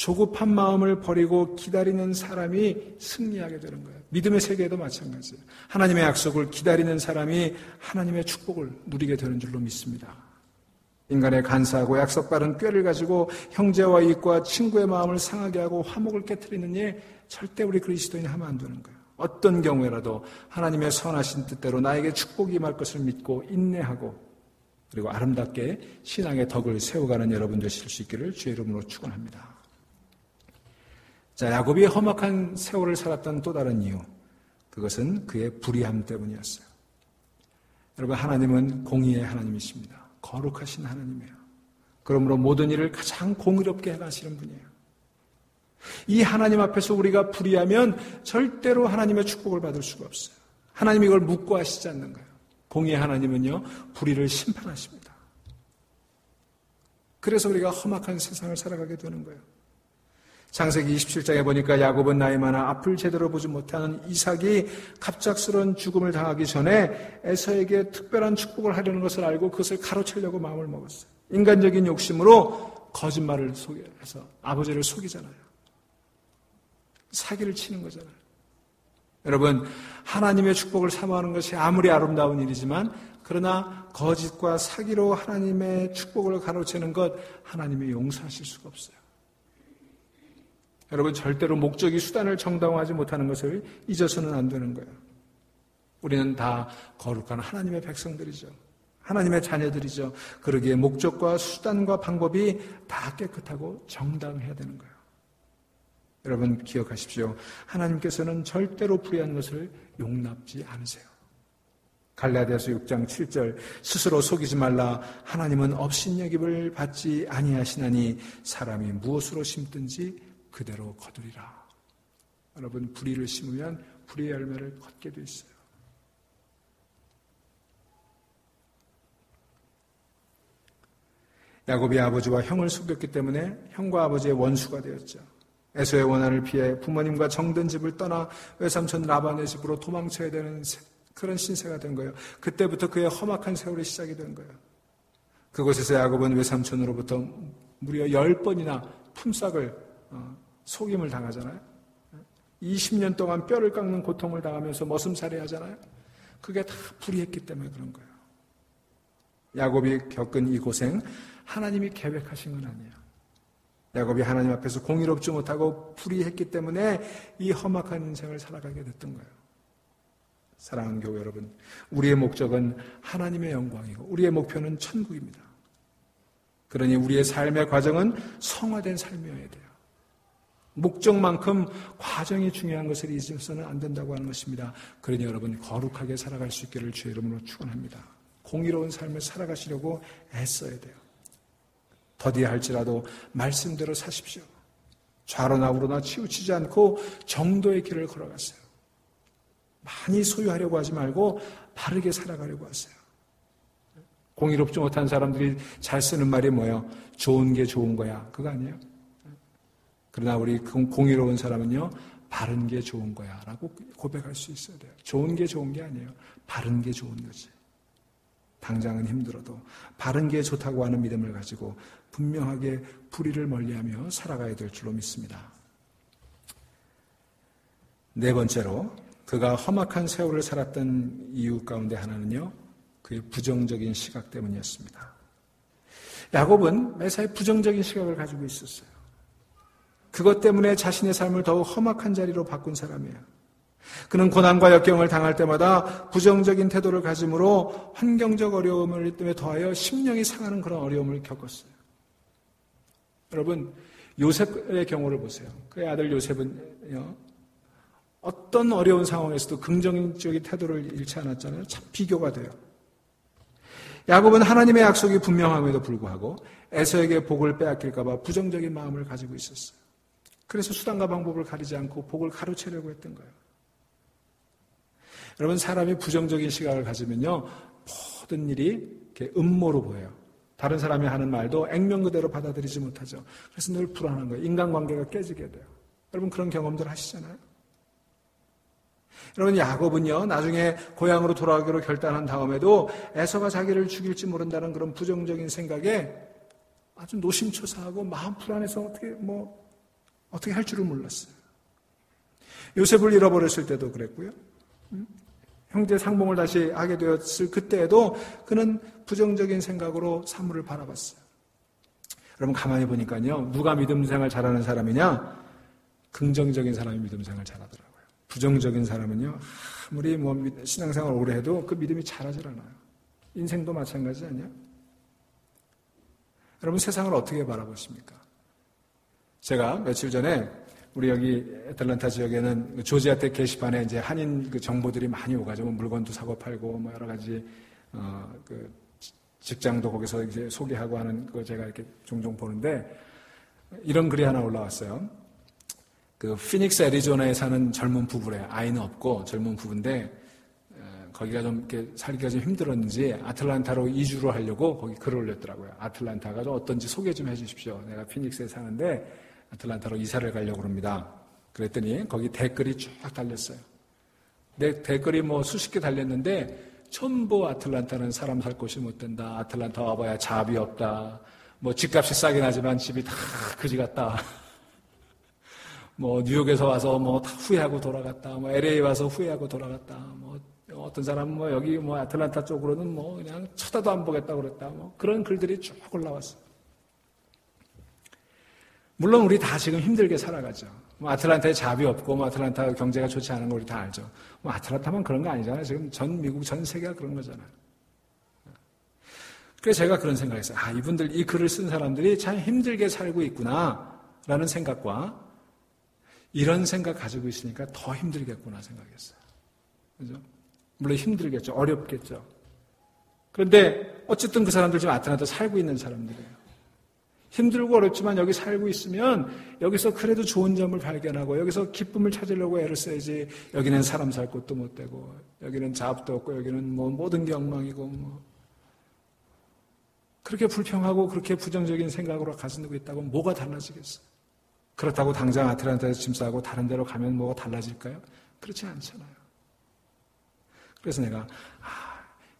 조급한 마음을 버리고 기다리는 사람이 승리하게 되는 거예요. 믿음의 세계에도 마찬가지예요. 하나님의 약속을 기다리는 사람이 하나님의 축복을 누리게 되는 줄로 믿습니다. 인간의 간사하고 약속바른 꾀를 가지고 형제와 이익과 친구의 마음을 상하게 하고 화목을 깨트리는 일 절대 우리 그리스도인이 하면 안 되는 거예요. 어떤 경우에라도 하나님의 선하신 뜻대로 나에게 축복이 임할 것을 믿고 인내하고 그리고 아름답게 신앙의 덕을 세워가는 여러분 되실 수 있기를 주의 이름으로 축원합니다. 자, 야곱이 험악한 세월을 살았던 또 다른 이유, 그것은 그의 불의함 때문이었어요. 여러분, 하나님은 공의의 하나님이십니다. 거룩하신 하나님이에요. 그러므로 모든 일을 가장 공의롭게 해가시는 분이에요. 이 하나님 앞에서 우리가 불의하면 절대로 하나님의 축복을 받을 수가 없어요. 하나님이 이걸 묵고하시지 않는 거예요. 공의의 하나님은요, 불의를 심판하십니다. 그래서 우리가 험악한 세상을 살아가게 되는 거예요. 창세기 27장에 보니까 야곱은 나이 많아 앞을 제대로 보지 못하는 이삭이 갑작스러운 죽음을 당하기 전에 에서에게 특별한 축복을 하려는 것을 알고 그것을 가로채려고 마음을 먹었어요. 인간적인 욕심으로 거짓말을 해서 아버지를 속이잖아요. 사기를 치는 거잖아요. 여러분, 하나님의 축복을 사모하는 것이 아무리 아름다운 일이지만 그러나 거짓과 사기로 하나님의 축복을 가로채는 것 하나님이 용서하실 수가 없어요. 여러분, 절대로 목적이 수단을 정당화하지 못하는 것을 잊어서는 안 되는 거예요. 우리는 다 거룩한 하나님의 백성들이죠. 하나님의 자녀들이죠. 그러기에 목적과 수단과 방법이 다 깨끗하고 정당해야 되는 거예요. 여러분 기억하십시오. 하나님께서는 절대로 불의한 것을 용납지 않으세요. 갈라디아서 6장 7절 스스로 속이지 말라. 하나님은 업신여김을 받지 아니하시나니 사람이 무엇으로 심든지 그대로 거두리라. 여러분, 불의를 심으면 불의의 열매를 걷게 돼 있어요. 야곱이 아버지와 형을 속였기 때문에 형과 아버지의 원수가 되었죠. 에서의 원한을 피해 부모님과 정든 집을 떠나 외삼촌 라반의 집으로 도망쳐야 되는 그런 신세가 된 거예요. 그때부터 그의 험악한 세월이 시작이 된 거예요. 그곳에서 야곱은 외삼촌으로부터 무려 10번이나 품삯을 속임을 당하잖아요. 20년 동안 뼈를 깎는 고통을 당하면서 머슴살이 하잖아요. 그게 다 불의했기 때문에 그런 거예요. 야곱이 겪은 이 고생, 하나님이 계획하신 건 아니에요. 야곱이 하나님 앞에서 공의롭지 못하고 불의했기 때문에 이 험악한 인생을 살아가게 됐던 거예요. 사랑하는 교회 여러분, 우리의 목적은 하나님의 영광이고 우리의 목표는 천국입니다. 그러니 우리의 삶의 과정은 성화된 삶이어야 돼요. 목적만큼 과정이 중요한 것을 잊어서는 안 된다고 하는 것입니다. 그러니 여러분 거룩하게 살아갈 수 있기를 주의 이름으로 축원합니다. 공의로운 삶을 살아가시려고 애써야 돼요. 더디할지라도 말씀대로 사십시오. 좌로나 우로나 치우치지 않고 정도의 길을 걸어가세요. 많이 소유하려고 하지 말고 바르게 살아가려고 하세요. 공의롭지 못한 사람들이 잘 쓰는 말이 뭐예요? 좋은 게 좋은 거야. 그거 아니에요? 그러나 우리 공의로운 사람은요, 바른 게 좋은 거야 라고 고백할 수 있어야 돼요. 좋은 게 좋은 게 아니에요. 바른 게 좋은 거지. 당장은 힘들어도 바른 게 좋다고 하는 믿음을 가지고 분명하게 불의를 멀리하며 살아가야 될 줄로 믿습니다. 네 번째로 그가 험악한 세월을 살았던 이유 가운데 하나는요, 그의 부정적인 시각 때문이었습니다. 야곱은 매사에 부정적인 시각을 가지고 있었어요. 그것 때문에 자신의 삶을 더욱 험악한 자리로 바꾼 사람이에요. 그는 고난과 역경을 당할 때마다 부정적인 태도를 가짐으로 환경적 어려움을 때문에 더하여 심령이 상하는 그런 어려움을 겪었어요. 여러분, 요셉의 경우를 보세요. 그의 아들 요셉은요, 어떤 어려운 상황에서도 긍정적인 태도를 잃지 않았잖아요. 참 비교가 돼요. 야곱은 하나님의 약속이 분명함에도 불구하고 에서에게 복을 빼앗길까 봐 부정적인 마음을 가지고 있었어요. 그래서 수단과 방법을 가리지 않고 복을 가로채려고 했던 거예요. 여러분, 사람이 부정적인 시각을 가지면요, 모든 일이 이렇게 음모로 보여요. 다른 사람이 하는 말도 액면 그대로 받아들이지 못하죠. 그래서 늘 불안한 거예요. 인간관계가 깨지게 돼요. 여러분, 그런 경험들 하시잖아요. 여러분, 야곱은요, 나중에 고향으로 돌아가기로 결단한 다음에도 에서가 자기를 죽일지 모른다는 그런 부정적인 생각에 아주 노심초사하고 마음 불안해서 어떻게 어떻게 할 줄을 몰랐어요. 요셉을 잃어버렸을 때도 그랬고요. 형제 상봉을 다시 하게 되었을 그때에도 그는 부정적인 생각으로 사물을 바라봤어요. 여러분 가만히 보니까요. 누가 믿음 생활 잘하는 사람이냐? 긍정적인 사람이 믿음 생활 잘하더라고요. 부정적인 사람은요. 아무리 신앙생활 오래 해도 그 믿음이 잘하질 않아요. 인생도 마찬가지 아니야? 여러분 세상을 어떻게 바라보십니까? 제가 며칠 전에 우리 여기 애틀란타 지역에는 조지아텍 게시판에 이제 한인 그 정보들이 많이 오가지고 물건도 사고 팔고 여러 가지 그 직장도 거기서 이제 소개하고 하는 거 제가 이렇게 종종 보는데 이런 글이 하나 올라왔어요. 그 피닉스 애리조나에 사는 젊은 부부래. 아이는 없고 젊은 부부인데 거기가 좀 이렇게 살기가 좀 힘들었는지 아틀란타로 이주를 하려고 거기 글을 올렸더라고요. 아틀란타가 좀 어떤지 소개 좀 해주십시오. 내가 피닉스에 사는데 아틀란타로 이사를 가려고 합니다. 그랬더니 거기 댓글이 쫙 달렸어요. 내 댓글이 수십 개 달렸는데 전부 아틀란타는 사람 살 곳이 못 된다. 아틀란타 와봐야 잡이 없다. 집값이 싸긴 하지만 집이 다 그지 같다. 뉴욕에서 와서 다 후회하고 돌아갔다. LA 와서 후회하고 돌아갔다. 어떤 사람은 여기 아틀란타 쪽으로는 그냥 쳐다도 안 보겠다 그랬다. 그런 글들이 쭉 올라왔어요. 물론 우리 다 지금 힘들게 살아가죠. 아틀란타에 잡이 없고 아틀란타 경제가 좋지 않은 거 우리 다 알죠. 아틀란타만 그런 거 아니잖아요. 지금 전 미국 전 세계가 그런 거잖아요. 그래서 제가 그런 생각했어요. 이분들 이 글을 쓴 사람들이 참 힘들게 살고 있구나라는 생각과 이런 생각 가지고 있으니까 더 힘들겠구나 생각했어요. 그죠? 물론 힘들겠죠. 어렵겠죠. 그런데 어쨌든 그 사람들 지금 아틀란타 살고 있는 사람들이에요. 힘들고 어렵지만 여기 살고 있으면 여기서 그래도 좋은 점을 발견하고 여기서 기쁨을 찾으려고 애를 써야지. 여기는 사람 살 곳도 못 되고 여기는 잡도 없고 여기는 모든 게 엉망이고 그렇게 불평하고 그렇게 부정적인 생각으로 가지고 있다고 뭐가 달라지겠어요? 그렇다고 당장 아틀란타에서 짐 싸고 다른 데로 가면 뭐가 달라질까요? 그렇지 않잖아요. 그래서 내가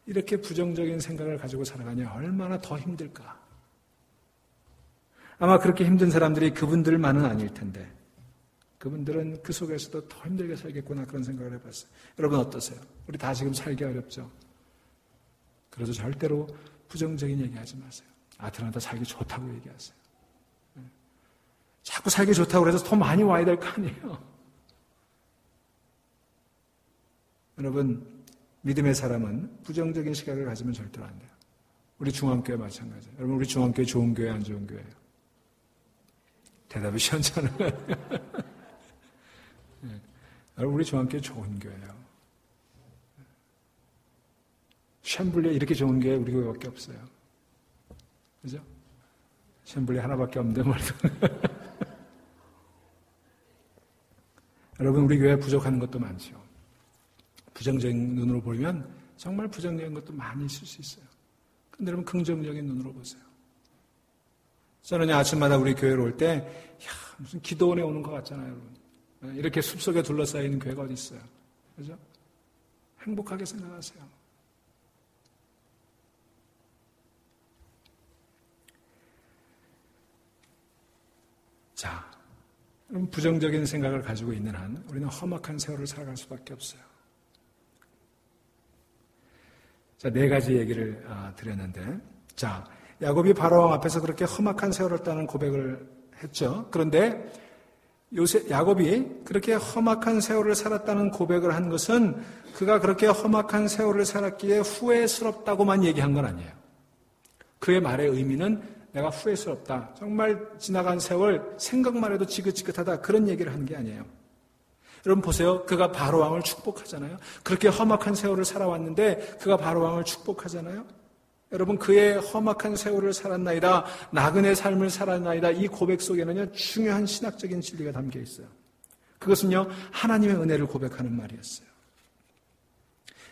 이렇게 부정적인 생각을 가지고 살아가냐 얼마나 더 힘들까. 아마 그렇게 힘든 사람들이 그분들만은 아닐 텐데 그분들은 그 속에서도 더 힘들게 살겠구나 그런 생각을 해봤어요. 여러분 어떠세요? 우리 다 지금 살기 어렵죠? 그래서 절대로 부정적인 얘기하지 마세요. 아틀란타 살기 좋다고 얘기하세요. 자꾸 살기 좋다고 해서 더 많이 와야 될 거 아니에요. 여러분 믿음의 사람은 부정적인 시각을 가지면 절대로 안 돼요. 우리 중앙교회 마찬가지예요. 여러분 우리 중앙교회 좋은 교회 안 좋은 교회예요? 대답이 시원찮아요. 여러분 우리 중앙교회 좋은 교회예요. 쉔블리에 이렇게 좋은 교회 우리 교회밖에 없어요. 그죠? 쉔블리 하나밖에 없는데 말이죠. 여러분 우리 교회 부족한 것도 많죠. 부정적인 눈으로 보면 정말 부정적인 것도 많이 있을 수 있어요. 근데 여러분 긍정적인 눈으로 보세요. 저는 아침마다 우리 교회로 올 때 무슨 기도원에 오는 것 같잖아요. 여러분. 이렇게 숲속에 둘러싸여 있는 교회가 어디 있어요. 그죠? 행복하게 생각하세요. 자, 부정적인 생각을 가지고 있는 한 우리는 험악한 세월을 살아갈 수밖에 없어요. 자, 4가지 얘기를 드렸는데, 자, 야곱이 바로왕 앞에서 그렇게 험악한 세월을 따는 고백을 했죠. 그런데 야곱이 그렇게 험악한 세월을 살았다는 고백을 한 것은 그가 그렇게 험악한 세월을 살았기에 후회스럽다고만 얘기한 건 아니에요. 그의 말의 의미는 내가 후회스럽다. 정말 지나간 세월 생각만 해도 지긋지긋하다. 그런 얘기를 한 게 아니에요. 여러분 보세요. 그가 바로왕을 축복하잖아요. 그렇게 험악한 세월을 살아왔는데 그가 바로왕을 축복하잖아요. 여러분 그의 험악한 세월을 살았나이다. 나그네 삶을 살았나이다. 이 고백 속에는요. 중요한 신학적인 진리가 담겨 있어요. 그것은요. 하나님의 은혜를 고백하는 말이었어요.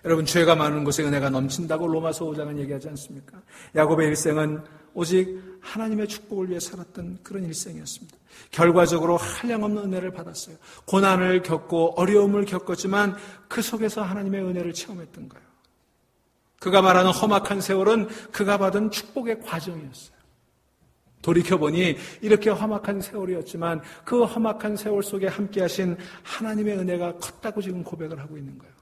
여러분 죄가 많은 곳에 은혜가 넘친다고 로마서 5장은 얘기하지 않습니까? 야곱의 일생은 오직 하나님의 축복을 위해 살았던 그런 일생이었습니다. 결과적으로 한량없는 은혜를 받았어요. 고난을 겪고 어려움을 겪었지만 그 속에서 하나님의 은혜를 체험했던 거예요. 그가 말하는 험악한 세월은 그가 받은 축복의 과정이었어요. 돌이켜보니 이렇게 험악한 세월이었지만 그 험악한 세월 속에 함께 하신 하나님의 은혜가 컸다고 지금 고백을 하고 있는 거예요.